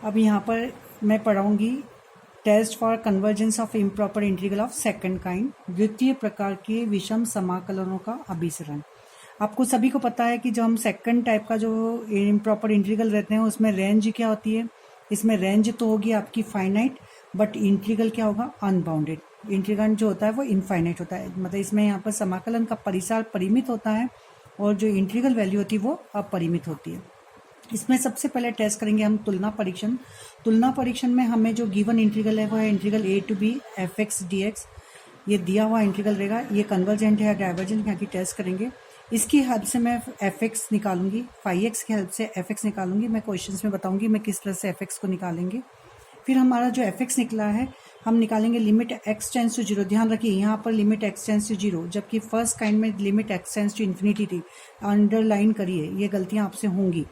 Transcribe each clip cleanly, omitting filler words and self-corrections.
अब यहाँ पर मैं पढ़ाऊँगी test for convergence of improper integral of second kind, द्वितीय प्रकार के विषम समाकलनों का अभिसरण। आपको सभी को पता है कि जो हम सेकंड टाइप का जो इम्प्रॉपर इंटीग्रल रहते हैं उसमें रेंज क्या होती है। इसमें रेंज तो होगी आपकी फाइनाइट, बट इंटीग्रल क्या होगा, अनबाउंडेड। इंटीग्रल जो होता है वो इनफाइनाइट होता है, मतलब इसमें यहाँ पर समाकलन का परिसर परिमित होता है और जो इंटीग्रल वैल्यू होती है वो अपरिमित होती है। इसमें सबसे पहले टेस्ट करेंगे हम तुलना परीक्षण। तुलना परीक्षण में हमें जो गिवन इंटीग्रल है वो है integral a to b f x d x. ये दिया हुआ इंटीग्रल रहेगा, ये कन्वर्जेंट है या डाइवर्जेंट, यहाँ की टेस्ट करेंगे। इसकी हेल्प से मैं एफ एक्स निकालूंगी, फाई एक्स की हेल्प से एफ एक्स निकालूंगी। मैं क्वेश्चंस में बताऊंगी मैं किस तरह से एफ एक्स को निकालेंगे। फिर हमारा जो एफ एक्स निकला है हम निकालेंगे limit x tends to zero. ध्यान रखिए यहाँ पर limit x tends to zero, जबकि फर्स्ट काइंड में limit x tends to infinity थी। अंडरलाइन करिए, ये गलतियाँ आपसे होंगी।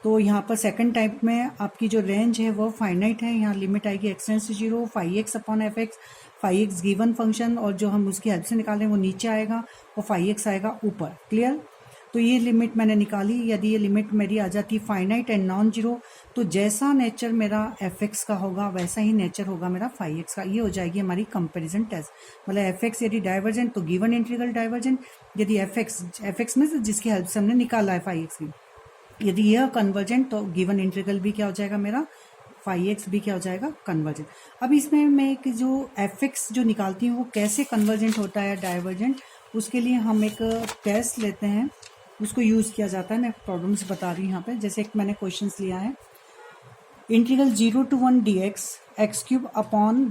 तो यहाँ पर सेकंड टाइप में आपकी जो रेंज है वो फाइनाइट है। यहाँ लिमिट आएगी x tends to zero, phi x upon f x. Phi x given function और जो हम उसकी हेल्प से निकालें वो नीचे आएगा और फाई एक्स आएगा ऊपर। क्लियर? तो ये लिमिट मैंने निकाली। यदि ये लिमिट मेरी आ जाती फाइनाइट एंड नॉन जीरो, तो जैसा नेचर मेरा एफ एक्स का होगा वैसा ही नेचर होगा मेरा फाई एक्स का। ये हो जाएगी हमारी कंपेरिजन टेस्ट। मतलब एफ एक्स यदि डाइवर्जेंट तो गिवन इंटीग्रल डाइवर्जेंट, यदि एफ एक्स में जिसकी हेल्प से हमने निकाला है फाई एक्स की, यदि यह कन्वर्जेंट तो गिवन इंटीग्रल भी क्या हो जाएगा मेरा, फाई एक्स भी क्या हो जाएगा, कन्वर्जेंट। अब इसमें मैं एक जो एफ एक्स जो निकालती हूँ वो कैसे कन्वर्जेंट होता है डाइवर्जेंट, उसके लिए हम एक टेस्ट लेते हैं, उसको यूज़ किया जाता है। मैं प्रॉब्लम्स बता रही हूँ यहाँ पे। जैसे एक मैंने क्वेश्चंस लिया है, integral 0 to 1 dx x cube upon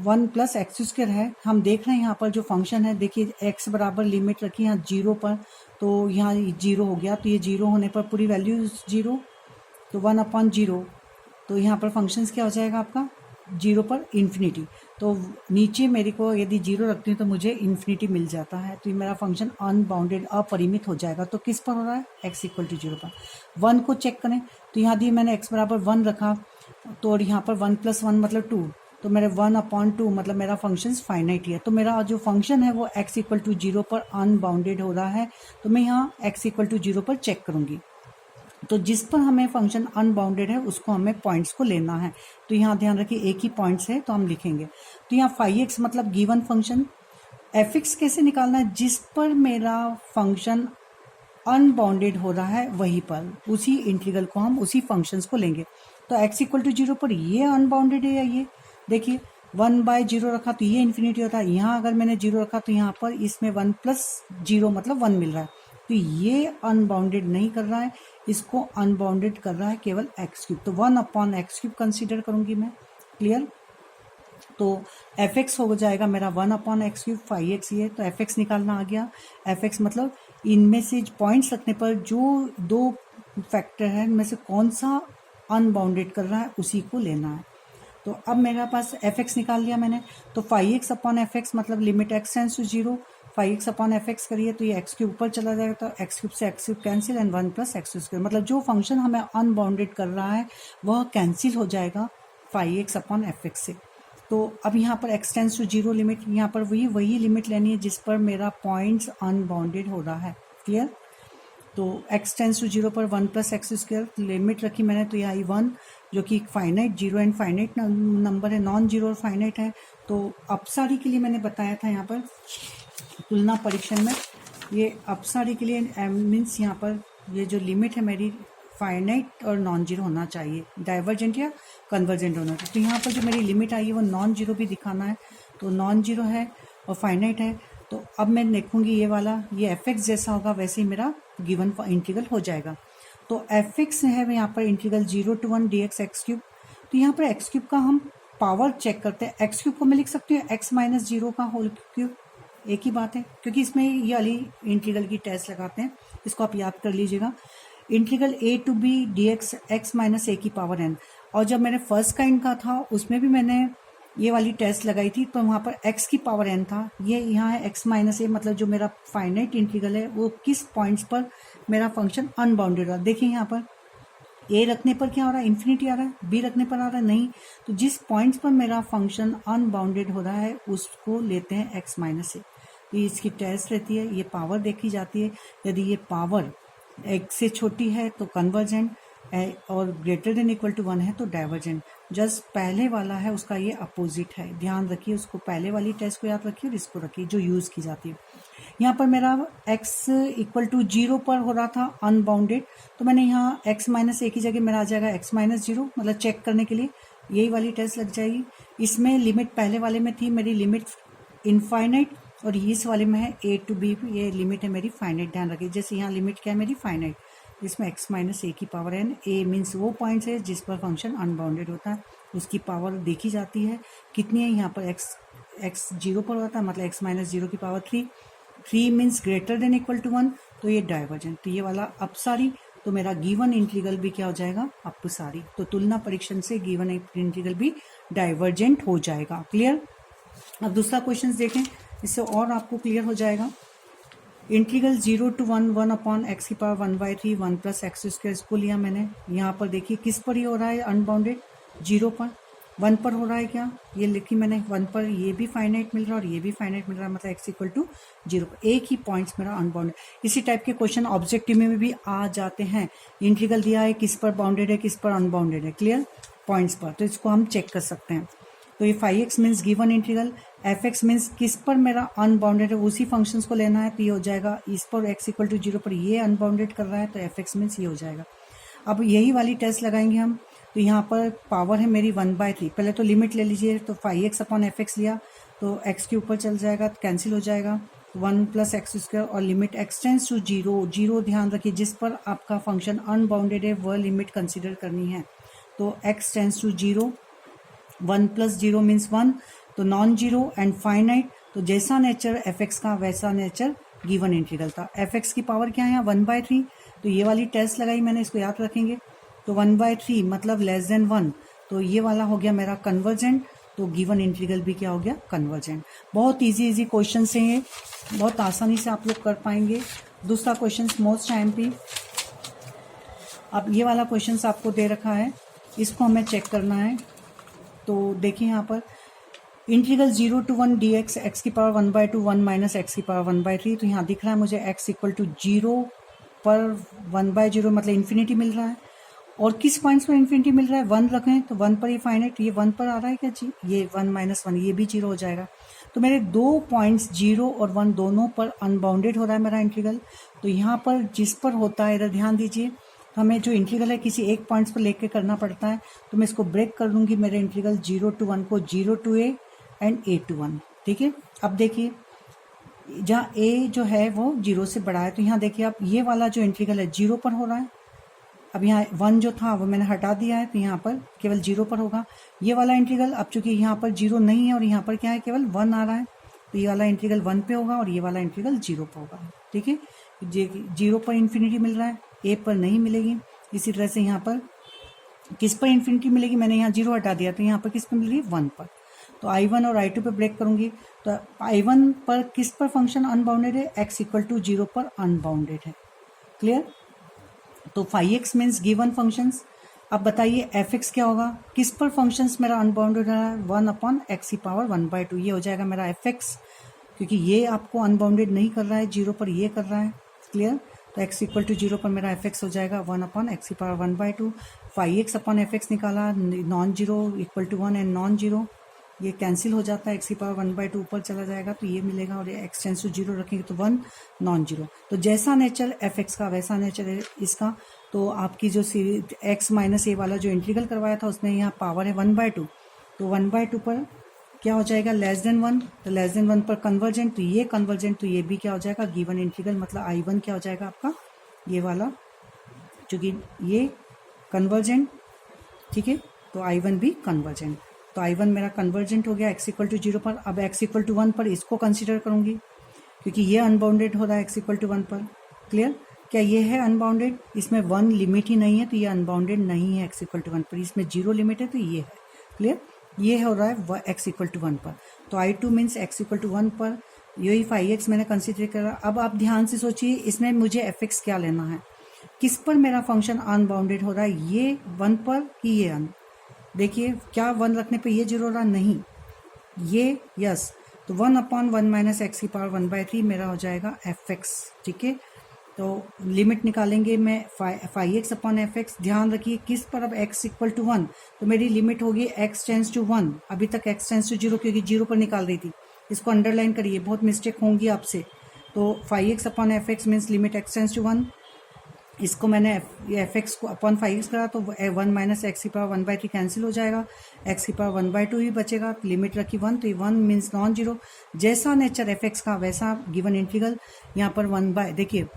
1 plus x square है। हम देख रहे हैं यहाँ पर जो फंक्शन है, देखिए एक्स बराबर लिमिट रखी यहाँ जीरो पर, तो यहाँ जीरो हो गया, तो ये जीरो होने पर पूरी वैल्यू जीरो, तो 1 अपॉन जीरो, तो यहाँ पर फंक्शंस क्या हो जाएगा आपका, जीरो पर इन्फिनिटी। तो नीचे मेरे को यदि जीरो रखती हूँ तो मुझे इन्फिनिटी मिल जाता है, तो ये मेरा फंक्शन अनबाउंडेड अपरिमित हो जाएगा। तो किस पर हो रहा है, एक्स इक्वल टू जीरो पर। वन को चेक करें तो यहाँ दी मैंने एक्स बराबर वन रखा, तो और यहाँ पर वन प्लस वन मतलब टू, तो मेरे 1 अपॉन टू मतलब मेरा फंक्शन फाइनाइट ही है। तो मेरा जो फंक्शन है वो एक्स इक्वल टू जीरो पर अनबाउंडेड हो रहा है। तो मैं यहाँ एक्स इक्वल टू जीरो पर चेक करूँगी, तो जिस पर हमें फंक्शन अनबाउंडेड है उसको हमें पॉइंट्स को लेना है। तो यहाँ ध्यान रखिए एक ही पॉइंट्स है तो हम लिखेंगे। तो यहाँ फाई एक्स मतलब गिवन फंक्शन, एफ एक्स कैसे निकालना है, जिस पर मेरा फंक्शन अनबाउंडेड हो रहा है वहीं पर उसी इंटीग्रल को हम उसी फंक्शंस को लेंगे। तो एक्स इक्वल टू जीरो पर ये अनबाउंडेड है या ये, देखिए 1 बाय जीरो रखा तो ये इन्फिनिटी होता है। यहाँ अगर मैंने जीरो रखा तो यहाँ पर इसमें 1 प्लस जीरो मतलब 1 मिल रहा है, तो ये अनबाउंडेड नहीं कर रहा है, इसको अनबाउंडेड कर रहा है केवल एक्स क्यूब। तो 1 अपॉन एक्स क्यूब कंसिडर करूंगी मैं। क्लियर? तो एफ एक्स हो जाएगा मेरा 1 upon x cube, phi x ये, तो एफ एक्स निकालना आ गया। एफ एक्स मतलब इनमें से पॉइंट्स रखने पर जो दो फैक्टर है इनमें से कौन सा अनबाउंडेड कर रहा है उसी को लेना है। तो अब मेरे पास एफ एक्स निकाल लिया मैंने, तो phi x upon f x मतलब limit x tends to zero, phi x upon f x करिए तो ये एक्स के ऊपर चला जाएगा, तो एक्स क्यूब से x cube cancel and 1 plus x square, मतलब जो फंक्शन हमें अनबाउंडेड कर रहा है वह कैंसिल हो जाएगा phi x upon f x से। तो अब यहाँ पर x tends to zero limit, यहाँ पर वही लिमिट लेनी है जिस पर मेरा पॉइंट्स अनबाउंडेड हो रहा है। क्लियर? तो एक्स टेंस टू जीरो पर 1 प्लस एक्स स्क्वायर लिमिट रखी मैंने, तो यहाँ 1 जो कि finite, zero and finite number है, नॉन जीरो और फाइनाइट है। तो अपसारी के लिए मैंने बताया था यहाँ पर तुलना परीक्षण में, ये अपसारी के लिए मीन्स यहाँ पर ये जो लिमिट है मेरी फाइनाइट और नॉन जीरो होना चाहिए, डाइवर्जेंट या कन्वर्जेंट होना चाहिए। तो यहाँ पर जो मेरी लिमिट आई है वो नॉन जीरो भी दिखाना है, तो नॉन जीरो है और फाइनाइट है। तो अब मैं देखूंगी ये वाला, ये एफ एक्स जैसा होगा वैसे ही मेरा गिवन इंटीग्रल हो जाएगा। तो एफ एक्स है यहाँ पर integral 0 to 1 dx x cube. तो यहाँ पर एक्स क्यूब का हम पावर चेक करते हैं। एक्स क्यूब को मैं लिख सकती हूँ एक्स माइनस जीरो का होल क्यूब, एक ही बात है, क्योंकि इसमें ये वाली इंटीग्रल की टेस्ट लगाते हैं, इसको आप याद कर लीजिएगा। Integral a to b d x x minus a की पावर एन, और जब मैंने फर्स्ट काइंड का था उसमें भी मैंने ये वाली टेस्ट लगाई थी, तो वहाँ पर x की पावर n था, ये यहाँ है x माइनस ए, मतलब जो मेरा फाइनाइट इंटीग्रल है वो किस पॉइंट्स पर मेरा फंक्शन अनबाउंडेड रहा। देखिए यहाँ पर a रखने पर क्या हो रहा है, इन्फिनिटी आ रहा है, b रखने पर आ रहा है नहीं, तो जिस पॉइंट्स पर मेरा फंक्शन अनबाउंडेड हो रहा है उसको लेते हैं x माइनस ए। ये इसकी टेस्ट रहती है, ये पावर देखी जाती है, यदि ये पावर x से छोटी है तो कन्वर्जेंट, और ग्रेटर देन इक्वल टू 1 है तो डाइवर्जेंट। जस्ट पहले वाला है उसका ये अपोजिट है, ध्यान रखिए उसको, पहले वाली टेस्ट को याद रखिए और इसको रखिए जो यूज़ की जाती है। यहाँ पर मेरा x इक्वल टू 0 पर हो रहा था अनबाउंडेड, तो मैंने यहाँ x माइनस ए की जगह मेरा आ जाएगा x माइनस 0, मतलब चेक करने के लिए यही वाली टेस्ट लग जाएगी। इसमें लिमिट पहले वाले में थी मेरी लिमिट इनफाइनाइट और इस वाले में है a टू b, ये लिमिट है मेरी फाइनाइट, ध्यान रखिए। जैसे यहाँ लिमिट क्या है मेरी फाइनाइट, इसमें x माइनस ए की पावर n, a मीन्स वो पॉइंट्स है जिस पर फंक्शन अनबाउंडेड होता है, उसकी पावर देखी जाती है कितनी है। यहाँ पर x 0 पर होता है, मतलब x माइनस 0 की power 3 means greater than equal to 1, तो ये डाइवर्जेंट। तो ये वाला अपसारी, तो मेरा गिवन इंटीग्रल भी क्या हो जाएगा, अपसारी। तो तुलना परीक्षण से गिवन इंटीग्रल भी डाइवर्जेंट हो जाएगा। क्लियर। अब दूसरा क्वेश्चन देखें, इससे और आपको क्लियर हो जाएगा। इंटीग्रल 0 टू 1 अपॉन एक्स की पावर 1/3 1 प्लस एक्स स्क्वायर, इसको लिया मैंने। यहाँ पर देखिए किस पर ये हो रहा है अनबाउंडेड, 0 पर। 1 पर हो रहा है क्या, ये लिखी मैंने 1 पर, ये भी फाइनाइट मिल रहा है और ये भी फाइनाइट मिल रहा है, मतलब x इक्वल टू 0 पर। एक ही पॉइंट्स मेरा अनबाउंडेड। इसी टाइप के क्वेश्चन ऑब्जेक्टिव में भी आ जाते हैं। इंटीग्रल दिया है, किस पर बाउंडेड है किस पर अनबाउंडेड है, क्लियर, पॉइंट्स पर, तो इसको हम चेक कर सकते हैं। तो ये 5x means given integral, fx means किस पर मेरा अनबाउंडेड है, उसी फंक्शंस को लेना है, तो ये हो जाएगा इस पर x इक्वल टू 0 पर ये अनबाउंडेड कर रहा है, तो fx मीन्स ये हो जाएगा। अब यही वाली टेस्ट लगाएंगे हम, तो यहाँ पर पावर है मेरी 1/3, पहले तो लिमिट ले लीजिए, तो 5x अपॉन fx लिया तो x के ऊपर चल जाएगा, तो कैंसिल हो जाएगा, 1 प्लस एक्स स्क्वायर, और लिमिट x टेंस टू 0, ध्यान रखिए जिस पर आपका फंक्शन अनबाउंडेड है वह लिमिट कंसिडर करनी है। तो x tends to 0, 1 plus 0 means 1, तो नॉन जीरो एंड फाइनाइट, तो जैसा नेचर fx का वैसा नेचर गिवन इंटीग्रल था। fx की पावर क्या है 1/3, तो ये वाली टेस्ट लगाई मैंने, इसको याद रखेंगे। तो 1/3 मतलब लेस देन 1, तो ये वाला हो गया मेरा कन्वर्जेंट, तो गिवन इंटीग्रल भी क्या हो गया, कन्वर्जेंट। बहुत इजी क्वेश्चन है ये, बहुत आसानी से आप लोग कर पाएंगे। दूसरा क्वेश्चन मोस्ट टाइम। अब ये वाला क्वेश्चन आपको दे रखा है, इसको हमें चेक करना है। तो देखिए यहाँ पर इंटीग्रल 0 टू 1 dx x की पावर 1/2 1 माइनस एक्स की पावर 1/3, तो यहाँ दिख रहा है मुझे x इक्वल टू 0 पर 1/0 मतलब इन्फिनिटी मिल रहा है। और किस पॉइंट्स पर इन्फिनिटी मिल रहा है, 1 रखें तो 1 पर ये फाइनाइट, ये 1 पर आ रहा है क्या जी, ये 1 माइनस 1, ये भी 0 हो जाएगा। तो मेरे दो पॉइंट्स 0 और 1 दोनों पर अनबाउंडेड हो रहा है मेरा इंटीग्रल। तो यहाँ पर जिस पर होता है, इधर ध्यान दीजिए, हमें जो इंटीग्रल है किसी एक पॉइंट्स पर लेके करना पड़ता है, तो मैं इसको ब्रेक कर दूंगी, मेरे इंटीग्रल 0 टू 1 को 0 to a and a to 1, ठीक है। अब देखिए जहाँ a जो है वो 0 से बड़ा है, तो यहाँ देखिए आप ये वाला जो इंटीग्रल है 0 पर हो रहा है। अब यहाँ 1 जो था वो मैंने हटा दिया है, तो यहाँ पर केवल 0 पर होगा। ये वाला इंटीग्रल अब चूंकि यहाँ पर 0 नहीं है और यहाँ पर क्या है केवल 1 आ रहा है, तो ये वाला इंटीग्रल 1 पे होगा और ये वाला इंटीग्रल 0 पर होगा, ठीक है। 0 पर इन्फिनिटी मिल रहा है, a पर नहीं मिलेगी। इसी तरह से यहाँ पर किस पर इन्फिनिटी मिलेगी, मैंने यहाँ 0 हटा दिया, तो यहाँ पर किस पर मिल रही है 1 पर। तो I1 और I2 पे ब्रेक करूंगी, तो I1 पर किस पर फंक्शन अनबाउंडेड है, x इक्वल टू 0 पर अनबाउंडेड है, क्लियर। तो 5x मीन्स गिवन फंक्शंस। अब बताइए fx क्या होगा, किस पर फंक्शंस मेरा अनबाउंडेड है, 1 अपॉन एक्स की पावर 1/2, ये हो जाएगा मेरा fx, क्योंकि ये आपको अनबाउंडेड नहीं कर रहा है, 0 पर ये कर रहा है, क्लियर। तो x इक्वल टू 0 पर मेरा fx हो जाएगा 1 अपॉन एक्स की पावर 1/2। 5x अपॉन fx निकाला, non zero equal to 1 and non zero, ये कैंसिल हो जाता है, एक्स की पावर 1/2 ऊपर चला जाएगा, तो ये मिलेगा, और ये एक्स टेंस टू 0 रखेंगे तो 1 नॉन जीरो। तो जैसा नेचर fx का वैसा नेचर है इसका। तो आपकी जो सीरीज x माइनस a वाला जो इंटीग्रल करवाया था उसमें यहाँ पावर है 1/2, तो 1/2 पर क्या हो जाएगा, लेस देन 1, तो लेस देन 1 पर कन्वर्जेंट, तो ये कन्वर्जेंट, तो ये भी क्या हो जाएगा गिवन इंटीग्रल, मतलब I1 क्या हो जाएगा आपका ये वाला, चूंकि ये कन्वर्जेंट, ठीक है, तो I1 भी कन्वर्जेंट। तो I1 मेरा कन्वर्जेंट हो गया x इक्वल टू 0 पर। अब x इक्वल टू 1 पर इसको कंसीडर करूंगी, क्योंकि ये अनबाउंडेड हो रहा है x इक्वल टू 1 पर, क्लियर। क्या ये है अनबाउंडेड, इसमें 1 लिमिट ही नहीं है, तो ये अनबाउंडेड नहीं है x इक्वल टू 1 पर, इसमें 0 लिमिट है, तो ये है, क्लियर। ये हो रहा है x इक्वल टू 1 पर, तो I2 means x equal to 1 पर, यही 5x मैंने कंसीडर करा। अब आप ध्यान से सोचिए, इसमें मुझे fx क्या लेना है, किस पर मेरा फंक्शन अनबाउंडेड हो रहा है, ये 1 पर कि ये देखिए क्या 1 रखने पे ये 0 हो रहा, नहीं ये यस, तो 1 अपॉन 1 माइनस एक्स की पावर 1/3 मेरा हो जाएगा fx, ठीक है। तो लिमिट निकालेंगे मैं five x upon f x. ध्यान रखिए किस पर, अब x इक्वल टू 1, तो मेरी लिमिट होगी x टेंस टू 1। अभी तक x टेंस टू 0 क्योंकि 0 पर निकाल रही थी। इसको अंडरलाइन करिए, बहुत मिस्टेक होंगी आपसे। तो five x upon f x means limit x tends to 1। इसको मैंने एफ एक्स को अपॉन फाइव एक्स करा तो 1 माइनस एक्स की पावर 1/3 कैंसिल हो जाएगा, एक्स की पावर 1/2 ही बचेगा। लिमिट रखी 1, तो ये 1 मीन्स नॉन जीरो। जैसा नेचर एफ एक्स का वैसा गिवन इंटीग्रल। यहाँ पर 1 देखिए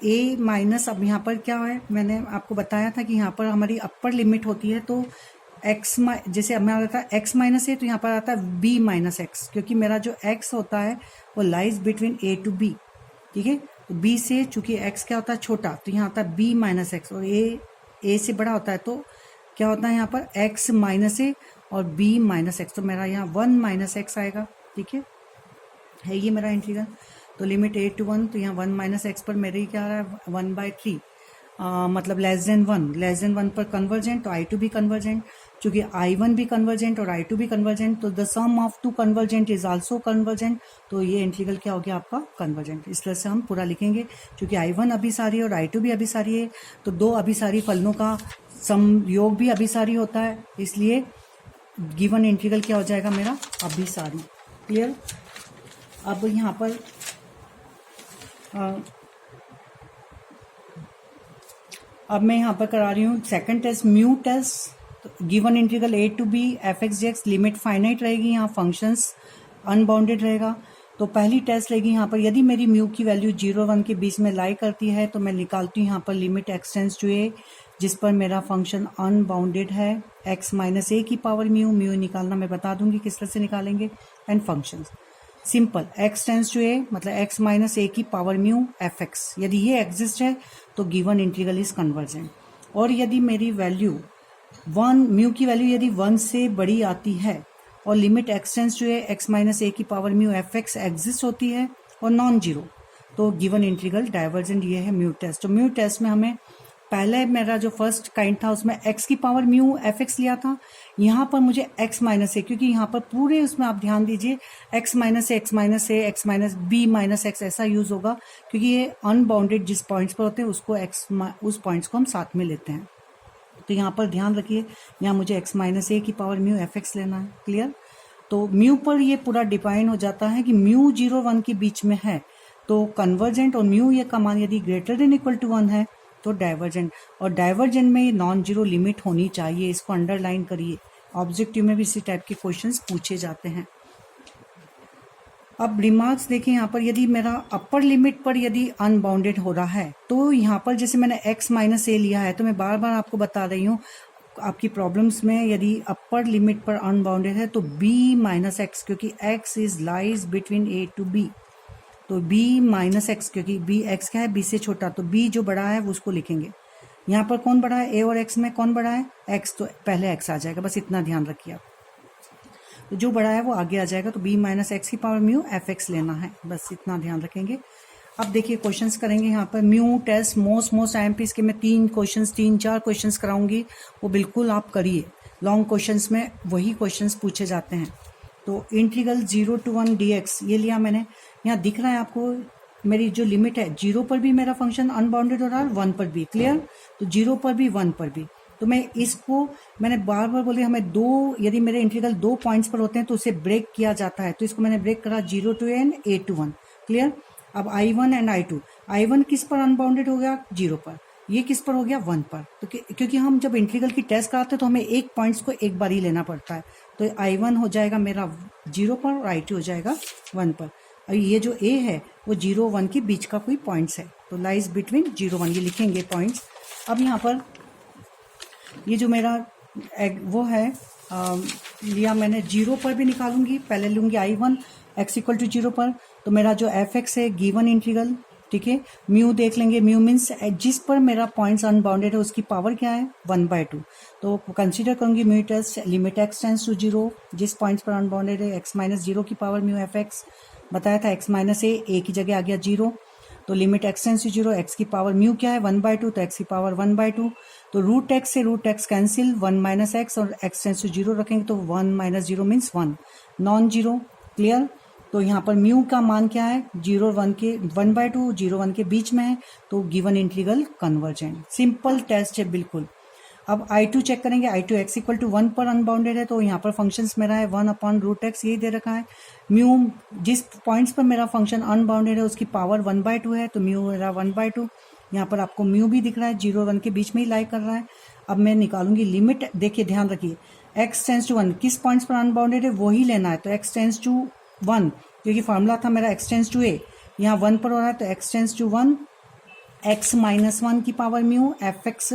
ए माइनस, अब यहाँ पर क्या है, मैंने आपको बताया था कि यहाँ पर हमारी अपर लिमिट होती है। तो एक्स जैसे अब मैं आता है एक्स माइनस ए, तो यहाँ पर आता है बी माइनस एक्स, क्योंकि मेरा जो एक्स होता है वो lies between a to b. ठीक है, तो बी से चूंकि एक्स क्या होता है छोटा, तो यहाँ आता है बी माइनस एक्स, और ए से बड़ा होता है तो क्या होता है यहाँ पर एक्स माइनस ए और बी माइनस एक्स। तो मेरा यहाँ 1 माइनस एक्स आएगा। ठीक है ये मेरा इंटीग्रल। तो लिमिट 8 to 1, तो यहाँ 1 माइनस एक्स पर मेरे क्या आ रहा है 1/3, मतलब लेस देन 1 पर कन्वर्जेंट, तो I2 भी कन्वर्जेंट। चूंकि I1 भी कन्वर्जेंट और I2 भी कन्वर्जेंट, तो the sum of two convergent is also convergent. तो ये इंटीग्रल क्या हो गया आपका कन्वर्जेंट। इस तरह से हम पूरा लिखेंगे। चूंकि I1 अभिसारी है और I2 भी अभिसारी है, तो दो अभिसारी फलनों का संयोग भी अभिसारी होता है, इसलिए गिवन इंटीग्रल क्या हो जाएगा मेरा अभिसारी। क्लियर। अब यहाँ पर अब मैं यहाँ पर करा रही हूँ second test, mu test. Given integral a to b f x dx, limit finite रहेगी, यहाँ फंक्शंस अनबाउंडेड रहेगा। तो पहली टेस्ट रहेगी यहाँ पर, यदि मेरी म्यू की वैल्यू 0 1 के बीच में लाई करती है, तो मैं निकालती हूँ यहाँ पर limit x tends to a, जिस पर मेरा फंक्शन अनबाउंडेड है। x माइनस ए की पावर म्यू निकालना मैं बता दूंगी किस तरह से निकालेंगे। And functions simple, x tends to a मतलब x माइनस ए की पावर म्यू एफ एक्स। यदि ये एग्जिस्ट है तो गिवन इंटीग्रल इज कन्वर्जेंट। और यदि मेरी वैल्यू 1, म्यू की वैल्यू यदि 1 से बड़ी आती है और limit x tends to a x minus a की power mu f x exist होती है और नॉन जीरो, तो गिवन इंटीग्रल डाइवर्जेंट ये है म्यू टेस्ट। तो म्यू टेस्ट में हमें पहले मेरा जो फर्स्ट काइंड था उसमें x की पावर म्यू एफ एक्स लिया था। यहाँ पर मुझे x माइनस ए, क्योंकि यहाँ पर पूरे उसमें आप ध्यान दीजिए x minus a x minus b minus x ऐसा यूज होगा, क्योंकि ये अनबाउंडेड जिस पॉइंट्स पर होते हैं उसको उस पॉइंट्स को हम साथ में लेते हैं। तो यहाँ पर ध्यान रखिए, यहाँ मुझे x माइनस ए की पावर म्यू एफ एक्स लेना है। क्लियर। तो म्यू पर ये पूरा डिफाइन हो जाता है कि म्यू 0 1 के बीच में है तो कन्वर्जेंट, और म्यू ये का मान यदि ग्रेटर देन इक्वल टू 1 है तो डाइवर्जेंट। और डाइवर्जेंट में नॉन जीरो लिमिट होनी चाहिए, इसको अंडरलाइन करिए। ऑब्जेक्टिव में भी इसी टाइप के क्वेश्चंस पूछे जाते हैं। अब रिमार्क्स देखिए यहाँ पर, यदि मेरा अपर लिमिट पर यदि अनबाउंडेड हो रहा है, तो यहाँ पर जैसे मैंने x माइनस ए लिया है, तो मैं बार बार आपको बता रही हूँ आपकी प्रॉब्लम्स में, यदि अपर लिमिट पर अनबाउंडेड है तो b माइनस एक्स, क्योंकि x is lies between a to b, तो b माइनस एक्स, क्योंकि b x क्या है b से छोटा, तो b जो बड़ा है वो उसको लिखेंगे। यहाँ पर कौन बड़ा है, a और x में कौन बड़ा है x, तो पहले x आ जाएगा, बस इतना ध्यान रखिए आप। तो जो बड़ा है वो आगे आ जाएगा, तो b माइनस एक्स की पावर म्यू एफ एक्स लेना है, बस इतना ध्यान रखेंगे। अब देखिए क्वेश्चंस करेंगे यहाँ पर म्यू टेस्ट मोस्ट IMPs के मैं 3-4 क्वेश्चंस कराऊंगी, वो बिल्कुल आप करिए। लॉन्ग क्वेश्चंस में वही क्वेश्चंस पूछे जाते हैं। तो इंटीग्रल 0 to 1 dx ये लिया मैंने, यहाँ दिख रहा है आपको मेरी जो लिमिट है 0 पर भी मेरा फंक्शन अनबाउंडेड हो रहा है, 1 पर भी। क्लियर। तो 0 पर भी 1 पर भी, तो मैं इसको मैंने बार बार बोली, हमें दो, यदि मेरे इंटीग्रल 2 पॉइंट्स पर होते हैं तो उसे ब्रेक किया जाता है, तो इसको मैंने ब्रेक करा 0 to n a to 1। Clear. अब I1 एंड I2 किस पर अनबाउंडेड हो गया 0 पर, ये किस पर हो गया 1 पर। तो क्योंकि हम जब इंटीग्रल की टेस्ट कराते हैं तो हमें एक पॉइंट्स को एक बार ही लेना पड़ता है, तो I1 हो जाएगा मेरा 0 पर और I2 हो जाएगा 1 पर। और ये जो A है वो 0 1 के बीच का कोई पॉइंट्स है, तो लाइज बिटवीन 0 1, ये लिखेंगे पॉइंट्स। अब यहाँ पर ये जो मेरा वो है लिया मैंने 0 पर भी निकालूंगी, पहले लूंगी I1 x इक्वल टू 0 पर, तो मेरा जो एफ एक्स है गिवन इंटीग्रल, ठीक है। म्यू देख लेंगे, म्यू मीन्स जिस पर मेरा पॉइंट्स अनबाउंडेड है उसकी पावर क्या है 1/2, तो कंसीडर करूंगी mu test limit x tends to 0, जिस पॉइंट्स पर अनबाउंडेड है x माइनस 0 की पावर म्यू एफ एक्स। बताया था x माइनस ए की जगह आ गया 0, तो limit x tends to 0, x की पावर म्यू क्या है 1/2, तो x की पावर 1/2, तो रूट एक्स से root x cancel, 1 minus x और x टेंस टू 0 रखेंगे तो 1 minus 0 means 1, non zero. Clear. तो यहाँ पर म्यू का मान क्या है, 0 और 1 के 1/2 0 1 के बीच में है, तो given integral convergent. Simple test है बिल्कुल। अब I2 चेक करेंगे, I2 x इक्वल टू 1 पर अनबाउंडेड है, तो यहाँ पर फंक्शंस मेरा है 1/√x, यही दे रखा है। म्यू जिस पॉइंट्स पर मेरा फंक्शन अनबाउंडेड है उसकी पावर 1/2 है, तो म्यू मेरा 1/2। यहाँ पर आपको म्यू भी दिख रहा है, 0 और 1 के बीच में ही लाई कर रहा है। अब मैं निकालूंगी लिमिट। देखिए ध्यान रखिए, x टेंस टू 1 किस पॉइंट्स पर अनबाउंडेड है वही लेना है, तो x टेंस टू 1, क्योंकि फॉर्मूला था मेरा x टेंस टू a, यहाँ 1 पर हो रहा है, तो x tends to 1 x minus 1 की power mu f x,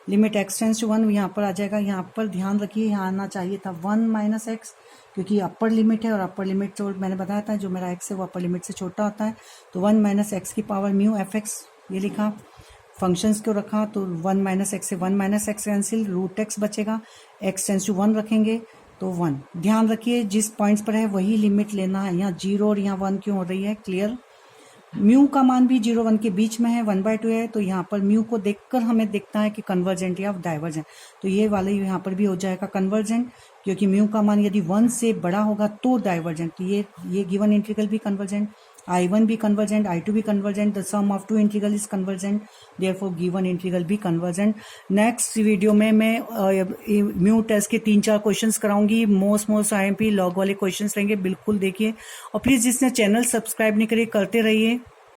limit x tends to 1 यहाँ पर आ जाएगा। यहाँ पर ध्यान रखिए, यहाँ आना चाहिए था 1 माइनस एक्स, क्योंकि अपर लिमिट है और अपर लिमिट तो मैंने बताया था जो मेरा x है वो अपर लिमिट से छोटा होता है, तो 1 माइनस एक्स की पावर म्यू एफ एक्स ये लिखा। फंक्शंस को रखा तो 1 माइनस एक्स से 1 minus x cancel, root x बचेगा, x टेंस टू 1 रखेंगे तो 1। ध्यान रखिए जिस पॉइंट्स पर है वही लिमिट लेना है, यहाँ 0 और यहाँ 1 क्यों हो रही है, क्लियर। म्यू का मान भी 0 1 के बीच में है, 1/2 है, तो यहाँ पर म्यू को देखकर हमें दिखता है कि कन्वर्जेंट या डाइवर्जेंट, तो ये वाले यहाँ पर भी हो जाएगा कन्वर्जेंट, क्योंकि म्यू का मान यदि 1 से बड़ा होगा तो डाइवर्जेंट। तो ये गिवन इंटीग्रल भी कन्वर्जेंट, I1 भी कन्वर्जेंट, I2 भी convergent, the sum of two integral is convergent, therefore given integral भी कन्वर्जेंट। नेक्स्ट वीडियो में मैं म्यू टेस्ट के 3-4 क्वेश्चंस कराऊंगी, मोस्ट IMP लॉग वाले क्वेश्चंस रहेंगे, बिल्कुल देखिए। और प्लीज जिसने चैनल सब्सक्राइब नहीं करे करते रहिए।